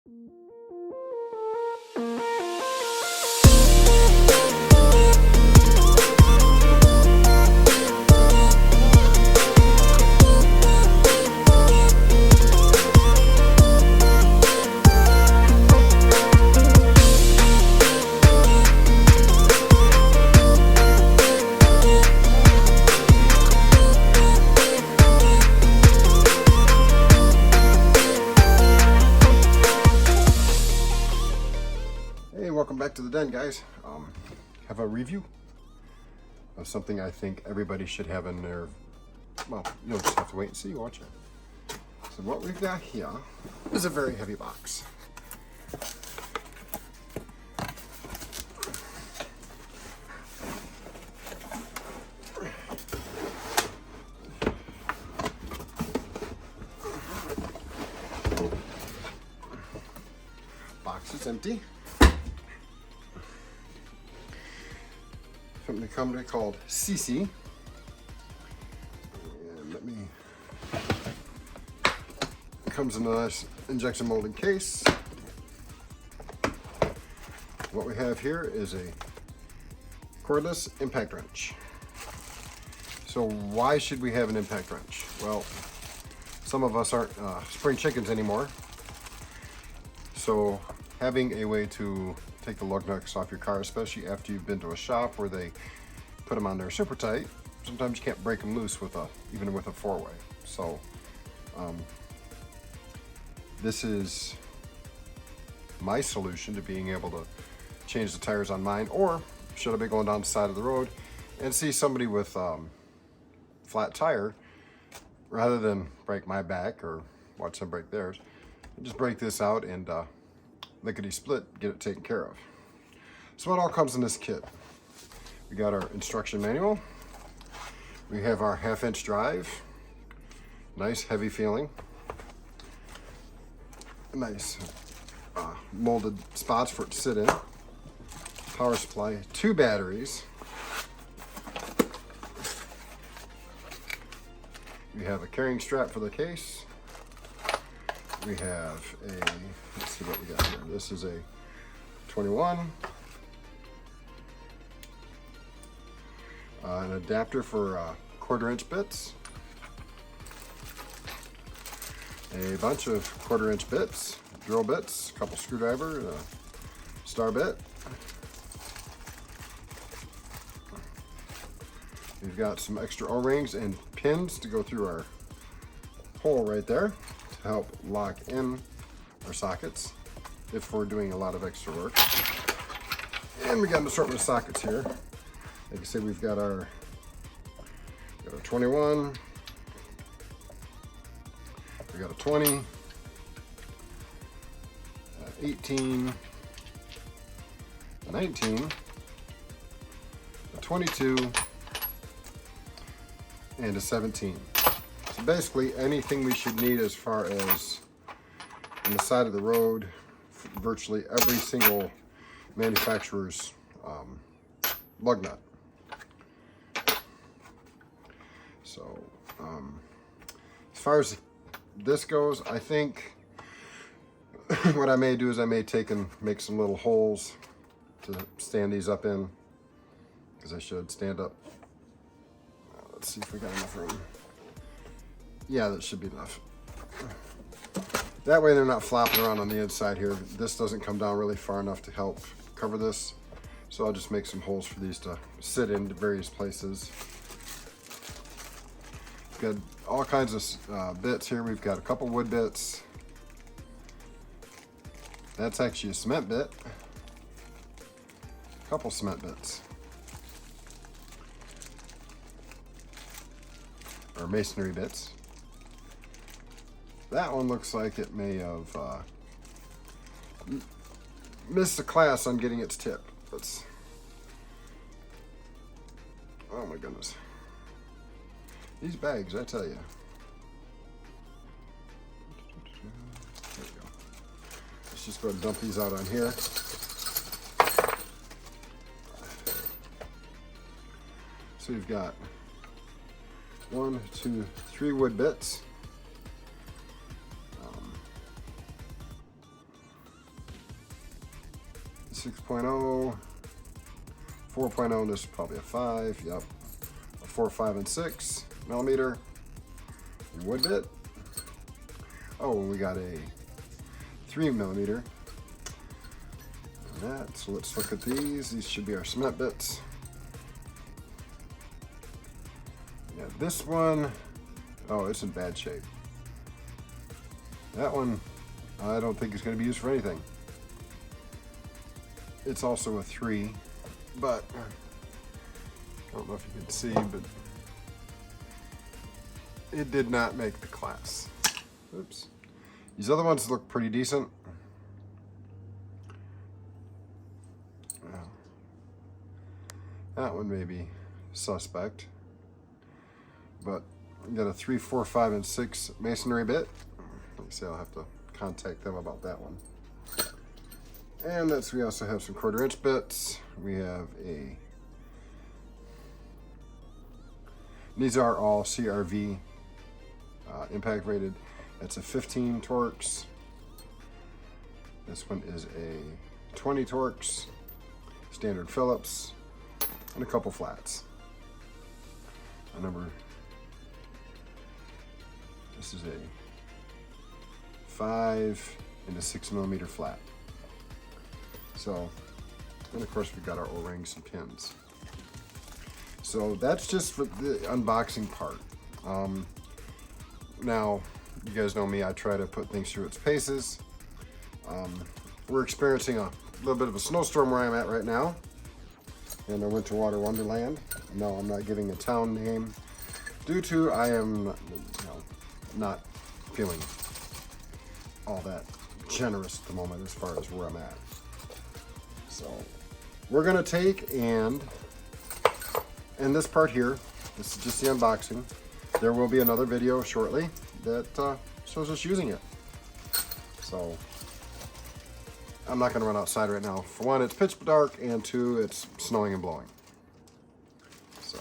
Welcome back to the den, guys. Have a review of something I think everybody should have in their, well, you'll just have to wait and see, won't you? So what we've got here is a very heavy box. Box is empty. From the company called Seesii. And let me, it comes in a nice injection molding case. What we have here is a cordless impact wrench. So why should we have an impact wrench? Well, some of us aren't spring chickens anymore. So having a way to take the lug nuts off your car, especially after you've been to a shop where they put them on there super tight, sometimes you can't break them loose with even with a 4-way. So this is my solution to being able to change the tires on mine, or should I be going down the side of the road and see somebody with flat tire, rather than break my back or watch them break theirs, just break this out and lickety split, get it taken care of. So what all comes in this kit? We got our instruction manual. We have our 1/2-inch drive. Nice heavy feeling. Nice molded spots for it to sit in. Power supply, 2 batteries. We have a carrying strap for the case. We have a, let's see what we got here. This is a 21. An adapter for 1/4-inch bits. A bunch of 1/4-inch bits, drill bits, a couple screwdriver, a star bit. We've got some extra O-rings and pins to go through our hole right there, to help lock in our sockets if we're doing a lot of extra work. And we got an assortment of sockets here. Like I said, we've got our 21, we got a 20, 18, a 19, a 22, and a 17. So basically anything we should need as far as on the side of the road, virtually every single manufacturer's lug nut. So as far as this goes, I think what I may do is I may take and make some little holes to stand these up in, because I should stand up. Let's see if we got enough room. Yeah, that should be enough. That way they're not flopping around on the inside here. This doesn't come down really far enough to help cover this. So I'll just make some holes for these to sit in various places. Got all kinds of bits here. We've got a couple wood bits. That's actually a cement bit. A couple cement bits. Or masonry bits. That one looks like it may have missed the class on getting its tip. Oh my goodness. These bags, I tell you. There we go. Let's just go ahead and dump these out on here. So we've got 1, 2, 3 wood bits. 6.0, 4.0, this is probably a 5, yep. A 4, 5, and 6 millimeter wood bit. Oh, and we got a 3 millimeter. That, so let's look at these. These should be our cement bits. Yeah, this one, oh, it's in bad shape. That one, I don't think it's going to be used for anything. It's also a 3, but I don't know if you can see, but it did not make the class. Oops. These other ones look pretty decent. That one may be suspect, but we got a 3, 4, 5, and 6 masonry bit. Let me see, I'll have to contact them about that one. And we also have some 1/4 inch bits. We have these are all CRV impact rated. That's a 15 Torx. This one is a 20 Torx, standard Phillips, and a couple flats. This is a 5 and a 6 millimeter flat. So, and of course we got our O-rings and pins. So that's just for the unboxing part. Now, you guys know me, I try to put things through its paces. We're experiencing a little bit of a snowstorm where I'm at right now in the Winter Water Wonderland. No, I'm not giving a town name due to I am not feeling all that generous at the moment as far as where I'm at. So we're gonna take and in this part here, this is just the unboxing. There will be another video shortly that shows us using it. So I'm not gonna run outside right now. For one, it's pitch dark, and 2, it's snowing and blowing. So,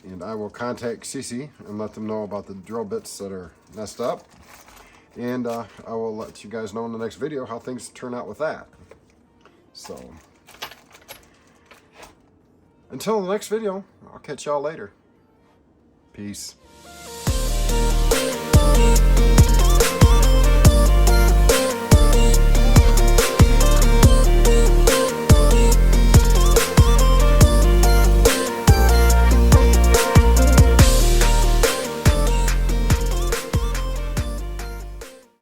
and I will contact Seesii and let them know about the drill bits that are messed up. And I will let you guys know in the next video how things turn out with that. So, until the next video, I'll catch y'all later. Peace.